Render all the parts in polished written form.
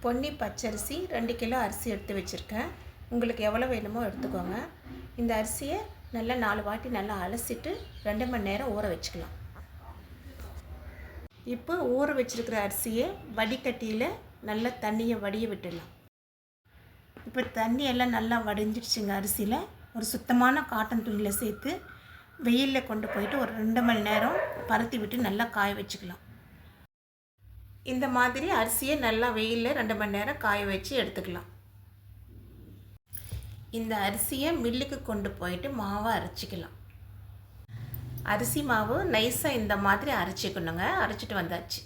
பொன்னி பச்சரிசி 2 கிலோ அரிசி எடுத்து வச்சுருக்கேன். உங்களுக்கு எவ்வளோ வேணுமோ எடுத்துக்கோங்க. இந்த அரிசியை நல்லா 4 வாட்டி நல்லா அலசிட்டு 2 மணி நேரம் ஊற வச்சுக்கலாம். இப்போ ஊற வச்சுருக்கிற அரிசியை வடிகட்டியில் நல்லா தண்ணியை வடிய விட்டுடலாம். இப்போ தண்ணியெல்லாம் நல்லா வடிஞ்சிடுச்சுங்க. அரிசியில் ஒரு சுத்தமான காட்டன் துணியில் சேர்த்து வெயிலில் கொண்டு போயிட்டு ஒரு 2 மணி நேரம் பருத்தி விட்டு நல்லா காய வச்சுக்கலாம். இந்த மாதிரி அரிசியை நல்லா வெயிலில் 2 மணி நேரம் காய வச்சு எடுத்துக்கலாம். இந்த அரிசியை மில்லுக்கு கொண்டு போயிட்டு மாவை அரைச்சிக்கலாம். அரிசி மாவு நைஸாக இந்த மாதிரி அரைச்சிக்கணுங்க. அரைச்சிட்டு வந்தாச்சு.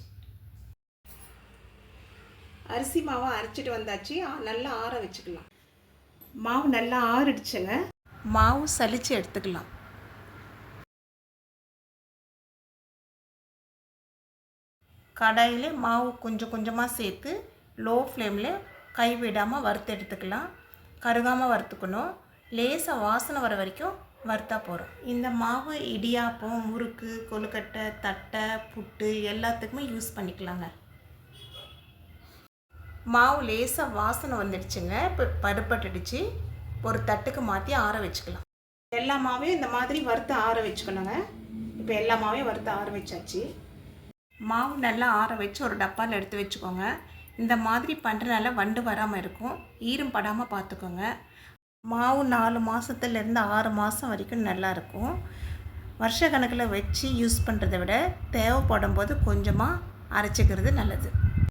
அரிசி மாவை அரைச்சிட்டு வந்தாச்சு. நல்லா ஆற வச்சுக்கலாம். மாவு நல்லா ஆறிடுச்சுங்க. மாவு சலிச்சு எடுத்துக்கலாம். கடாயில் மாவு கொஞ்சம் கொஞ்சமாக சேர்த்து லோ ஃப்ளேமில் கைவிடாமல் வறுத்து எடுத்துக்கலாம். கருகாமல் வறுத்துக்கணும். லேசாக வாசனை வர வரைக்கும் வறுத்தா போகிறோம். இந்த மாவு இடியாப்பம், முறுக்கு, கொழுக்கட்டை, தட்டை, புட்டு எல்லாத்துக்குமே யூஸ் பண்ணிக்கலாங்க. மாவு லேசாக வாசனை வந்துடுச்சுங்க. இப்போ பருப்பட்டுடுச்சு. ஒரு தட்டுக்கு மாற்றி ஆற வச்சுக்கலாம். எல்லா மாவையும் இந்த மாதிரி வறுத்து ஆற வச்சுக்கணுங்க. இப்போ எல்லா மாவையும் வறுத்து ஆற வச்சாச்சு. மாவு நல்லா ஆற வச்சு ஒரு டப்பாவில் எடுத்து வச்சுக்கோங்க. இந்த மாதிரி பண்ணுறனால வண்டு வராமல் இருக்கும். ஈரம் படாமல் பார்த்துக்கோங்க. மாவு 4 மாதத்துலேருந்து 6 மாதம் வரைக்கும் நல்லாயிருக்கும். வருஷ கணக்கில் வச்சு யூஸ் பண்ணுறதை விட தேவைப்படும் போது கொஞ்சமாக அரைச்சிக்கிறது நல்லது.